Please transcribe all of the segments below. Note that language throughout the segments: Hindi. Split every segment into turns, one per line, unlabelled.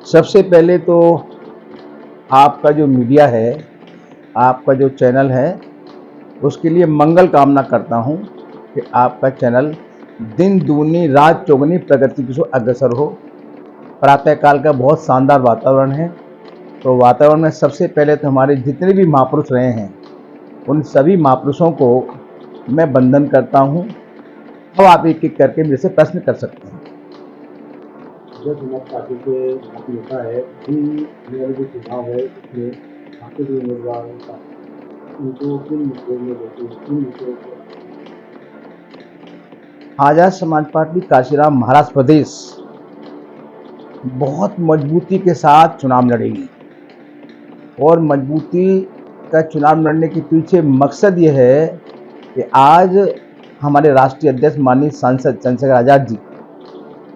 सबसे पहले तो आपका जो मीडिया है, आपका जो चैनल है, उसके लिए मंगल कामना करता हूँ कि आपका चैनल दिन दूनी रात चौगुनी प्रगति की ओर अग्रसर हो। प्रातःकाल का बहुत शानदार वातावरण है। तो वातावरण में सबसे पहले तो हमारे जितने भी महापुरुष रहे हैं, उन सभी महापुरुषों को मैं वंदन करता हूँ। अब आप एक-एक करके मेरे से प्रश्न कर सकते हैं।
जब समाज पार्टी के आप नेता है, अभी आने वाले जो चुनाव है उसमें आपके जो उम्मीदवार हैं उनको किन मुद्दों में लेके किन मुद्दों को
आज़ाद समाज पार्टी काशीराम महाराज प्रदेश बहुत मजबूती के साथ चुनाव लड़ेगी और मजबूती का चुनाव लड़ने के पीछे मकसद ये है कि आज हमारे राष्ट्रीय अध्यक्ष माननीय सांसद चंद्रशेखर आज़ाद जी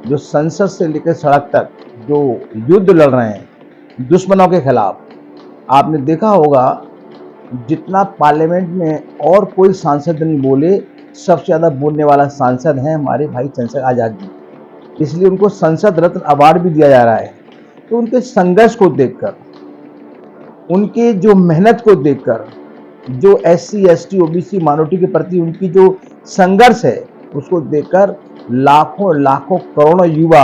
जो संसद से लेकर सड़क तक जो युद्ध लड़ रहे हैं दुश्मनों के खिलाफ, आपने देखा होगा जितना पार्लियामेंट में और कोई सांसद नहीं बोले, सबसे ज़्यादा बोलने वाला सांसद हैं हमारे भाई चंद्रशेखर आज़ाद जी। इसलिए उनको संसद रत्न अवार्ड भी दिया जा रहा है। तो उनके संघर्ष को देखकर, उनके जो मेहनत को देखकर, जो एससी एसटी ओबीसी माइनॉरिटी के प्रति उनकी जो संघर्ष है, उसको देखकर लाखों लाखों करोड़ों युवा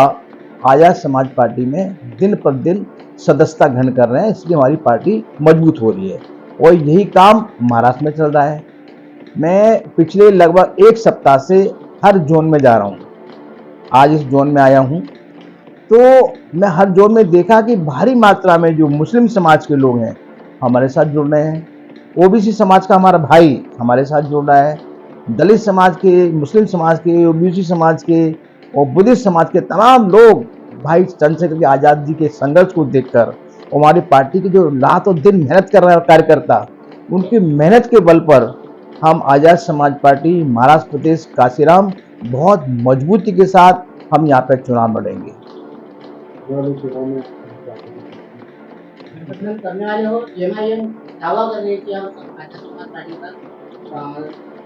आज़ाद समाज पार्टी में दिन पर दिन सदस्यता ग्रहण कर रहे हैं। इसलिए हमारी पार्टी मजबूत हो रही है और यही काम महाराष्ट्र में चल रहा है। मैं पिछले लगभग एक सप्ताह से हर जोन में जा रहा हूँ। आज इस जोन में आया हूँ, तो मैं हर जोन में देखा कि भारी मात्रा में जो मुस्लिम समाज के लोग हैं हमारे साथ जुड़ रहे हैं। ओबीसी समाज का हमारा भाई हमारे साथ जुड़ रहा है। दलित समाज के, मुस्लिम समाज के, ओबीसी समाज के और बुद्धिस्ट समाज के तमाम लोग भाई चंद्रशेखर आज़ाद जी के संघर्ष को देखकर, हमारी पार्टी की जो रात और दिन मेहनत कर रहे हैं कार्यकर्ता, उनकी मेहनत के बल पर हम आज़ाद समाज पार्टी महाराष्ट्र प्रदेश काशीराम बहुत मजबूती के साथ हम यहाँ पर चुनाव लड़ेंगे।
आने वाले चुनाव में आप चाहते हैं
गठबंधन करने वाले हो, एमआईएम दावा कर रही है कि हम आज़ाद समाज पार्टी का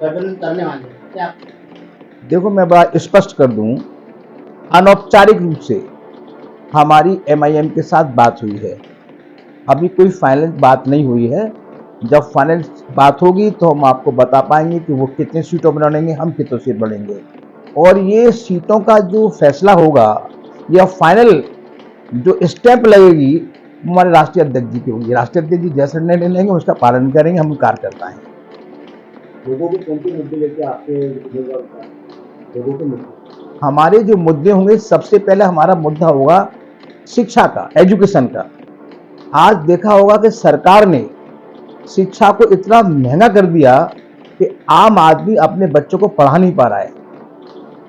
गठबंधन करने वाले हैं, क्या
देखो, मैं बड़ा स्पष्ट कर दूं, अनौपचारिक रूप से हमारी एमआईएम के साथ बात हुई है। अभी कोई फाइनल बात नहीं हुई है। जब फाइनल बात होगी तो हम आपको बता पाएंगे कि वो कितने सीटों पर लड़ेंगे, हम कितने सीट बढ़ेंगे। और ये सीटों का जो फैसला होगा या फाइनल जो स्टेप लगेगी, वो हमारे राष्ट्रीय अध्यक्ष जी की होगी। राष्ट्रीय अध्यक्ष जी जैसे निर्णय लेंगे उसका पालन करेंगे, हम कार्यकर्ता हैं।
लोगों को कौन से मुद्दे लेके आपके उम्मीदवार उतारे लोगों के मुद्दे
हमारे जो मुद्दे होंगे, सबसे पहले हमारा मुद्दा होगा शिक्षा का, एजुकेशन का। आज देखा होगा कि सरकार ने शिक्षा को इतना महंगा कर दिया कि आम आदमी अपने बच्चों को पढ़ा नहीं पा रहा है।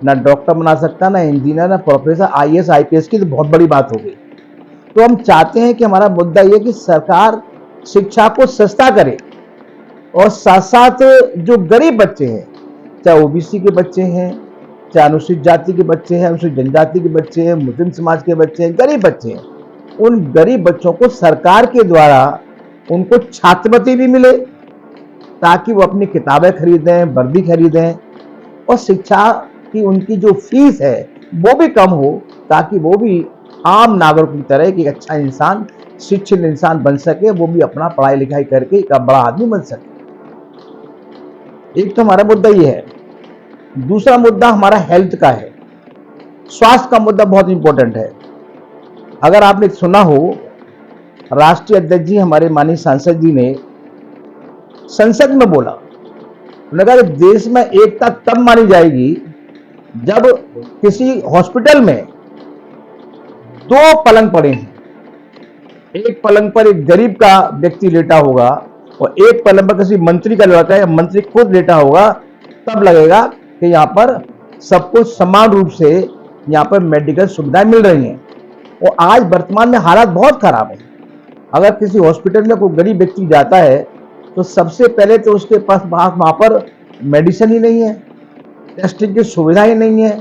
ना डॉक्टर बना सकता, ना इंजीनियर, ना प्रोफेसर, आईएएस आईपीएस की तो बहुत बड़ी बात हो गई। तो हम चाहते हैं कि हमारा मुद्दा ये कि सरकार शिक्षा को सस्ता करे और साथ साथ जो गरीब बच्चे हैं, चाहे ओबीसी के बच्चे हैं, चाहे अनुसूचित जाति के बच्चे हैं, अनुसूचित जनजाति के बच्चे हैं, मुस्लिम समाज के बच्चे हैं, गरीब बच्चे हैं, उन गरीब बच्चों को सरकार के द्वारा उनको छात्रवृत्ति भी मिले ताकि वो अपनी किताबें खरीदें, वर्दी खरीदें और शिक्षा की उनकी जो फीस है वो भी कम हो, ताकि वो भी आम नागरिक की तरह एक अच्छा इंसान, शिक्षित इंसान बन सके, वो भी अपना पढ़ाई लिखाई करके एक बड़ा आदमी बन सके। एक तो हमारा मुद्दा ये है। दूसरा मुद्दा हमारा हेल्थ का है। स्वास्थ्य का मुद्दा बहुत इंपॉर्टेंट है। अगर आपने सुना हो, राष्ट्रीय अध्यक्ष जी हमारे माननीय सांसद जी ने संसद में बोला, उन्होंने कहा कि देश में एकता तब मानी जाएगी जब किसी हॉस्पिटल में दो पलंग पड़े हैं। एक पलंग पर एक गरीब का व्यक्ति लेटा होगा और एक पलंग पर किसी मंत्री का लेटा है, मंत्री खुद लेटा होगा, तब लगेगा कि यहाँ पर सबको समान रूप से यहाँ पर मेडिकल सुविधाएं मिल रही हैं। और आज वर्तमान में हालात बहुत खराब है। अगर किसी हॉस्पिटल में कोई गरीब व्यक्ति जाता है तो सबसे पहले तो उसके पास वहां पर मेडिसिन ही नहीं है, टेस्टिंग की सुविधा ही नहीं है,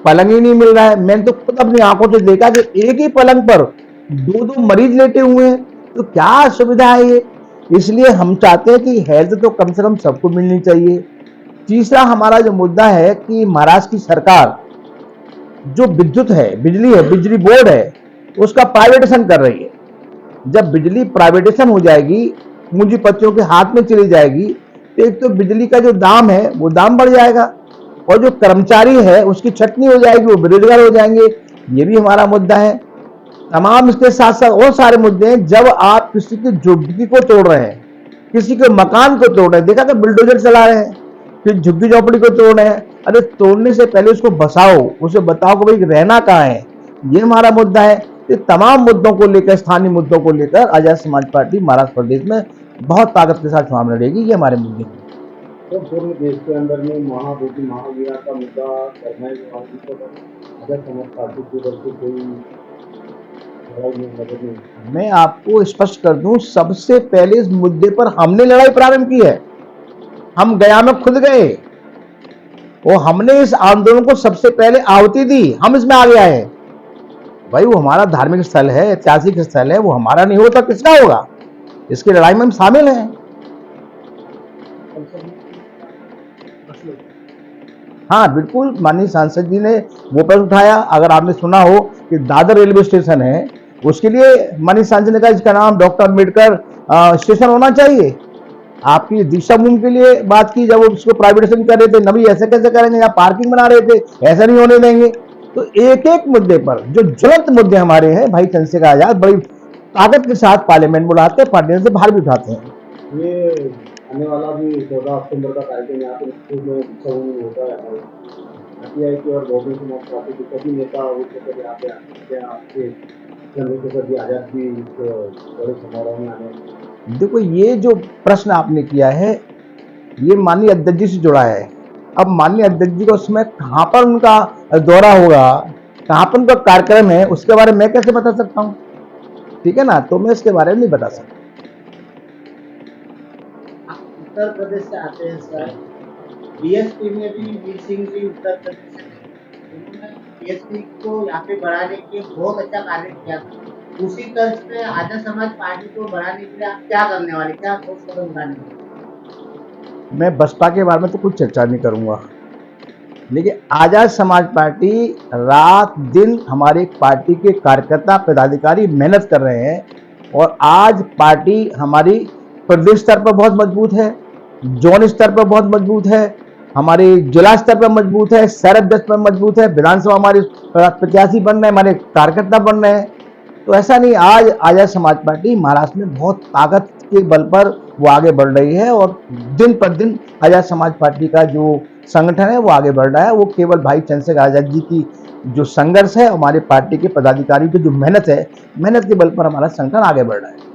पलंग ही नहीं मिल रहा है। मैंने तो खुद अपनी आंखों से देखा कि एक ही पलंग पर दो दो मरीज लेटे हुए हैं। तो क्या सुविधा है ये? इसलिए हम चाहते हैं कि हेल्थ तो कम से कम सबको मिलनी चाहिए। तीसरा हमारा जो मुद्दा है कि महाराष्ट्र की सरकार जो विद्युत है, बिजली है, बिजली बोर्ड है, उसका प्राइवेटेशन कर रही है। जब बिजली प्राइवेटेशन हो जाएगी, पूंजीपतियों के हाथ में चली जाएगी, तो एक तो बिजली का जो दाम है वो दाम बढ़ जाएगा, और जो कर्मचारी है उसकी छटनी हो जाएगी, वो बेरोजगार हो जाएंगे। ये भी हमारा मुद्दा है। तमाम इसके साथ साथ और सारे मुद्दे हैं। जब आप किसी की झुग्गी को तोड़ रहे हैं, किसी के मकान को तोड़ रहे हैं, देखा तो बुलडोजर चला रहे हैं, फिर झुग्गी झोपड़ी को तोड़ रहे हैं। अरे तोड़ने से पहले उसको बसाओ, उसे बताओ कि भाई रहना कहाँ है। ये हमारा मुद्दा है। ये तमाम मुद्दों को लेकर, स्थानीय मुद्दों को लेकर आजाद समाज पार्टी महाराष्ट्र प्रदेश में बहुत ताकत के साथ चुनाव लड़ेगी। ये हमारे मुद्दे हैं।
तो पूरे देश के अंदर में महाबोधि महावीरा का मुद्दा करना है आजाद समाज पार्टी की तरफ से कोई लड़ाई नहीं मदद नहीं।
मैं आपको स्पष्ट कर दूं, सबसे पहले इस मुद्दे पर हमने लड़ाई प्रारंभ की है। हम गया में खुद गए और हमने इस आंदोलन को सबसे पहले आहुति दी। हम इसमें आगे आए। भाई वो हमारा धार्मिक स्थल है, ऐतिहासिक स्थल है, वो हमारा नहीं होता किसका होगा? इसकी लड़ाई में हम शामिल हैं। हाँ बिल्कुल, माननीय सांसद जी ने वो प्रश्न उठाया। अगर आपने सुना हो कि दादर रेलवे स्टेशन है, उसके लिए माननीय सांसद ने कहा इसका नाम डॉक्टर अम्बेडकर स्टेशन होना चाहिए। आपकी दीक्षा मुहिम के लिए बात की, जब उसको प्राइवेटाइजेशन कर रहे थे, नबी ऐसे कैसे करेंगे, यहाँ पार्किंग बना रहे थे, ऐसा नहीं होने देंगे। तो एक एक मुद्दे पर जो ज्वलंत मुद्दे हमारे हैं, भाई चंद्रशेखर आजाद बड़ी ताकत के साथ पार्लियामेंट बुलाते हैं, पार्लियामेंट से बाहर भी उठाते हैं।
ये आने वाला भी 14 अक्टूबर का कार्यक्रम यहाँ पे नागपुर में दीक्षा मुहिम होता है। आरटीआई की और बहुजन समाज पार्टी के सभी नेता यहाँ पे आपके चंद्रशेखर जी आजाद भी इस बड़े समारोह में आने।
देखो, ये जो प्रश्न आपने किया है, ये माननीय अध्यक्ष जी से जुड़ा है। अब माननीय अध्यक्ष जी को उसमें कहाँ पर उनका दौरा होगा, कहाँ पर उनका कार्यक्रम है, उसके बारे में मैं कैसे बता सकता हूँ? ठीक है ना, तो मैं इसके बारे में नहीं बता सकता।
आप उत्तर प्रदेश से आते हैं सर। बीएसपी में भी वीर सिंह जी उत्तर प्रदेश से थे। उन्होंने बीएसपी को यहाँ पे बढ़ाने के लिए बहुत अच्छा कार्य किया था। उसी तर्ज पे आजाद समाज पार्टी को बढ़ाने के लिए आप क्या करने वाले, क्या ठोस कदम उठाने वाले?
मैं बसपा के बारे में तो कुछ चर्चा नहीं करूंगा, लेकिन आजाद समाज पार्टी रात दिन हमारे पार्टी के कार्यकर्ता पदाधिकारी मेहनत कर रहे हैं, और आज पार्टी हमारी प्रदेश स्तर पर बहुत मजबूत है, जोन स्तर पर बहुत मजबूत है, हमारे जिला स्तर पर मजबूत है, शहर अध्यक्ष पर मजबूत है, विधानसभा हमारे प्रत्याशी बन रहे हैं, हमारे कार्यकर्ता बन रहे हैं। तो ऐसा नहीं, आज आजाद समाज पार्टी महाराष्ट्र में बहुत ताकत के बल पर वो आगे बढ़ रही है, और दिन पर दिन आजाद समाज पार्टी का जो संगठन है वो आगे बढ़ रहा है। वो केवल भाई चंद्रशेखर आजाद जी की जो संघर्ष है, हमारे पार्टी के पदाधिकारी की जो मेहनत है, मेहनत के बल पर हमारा संगठन आगे बढ़ रहा है।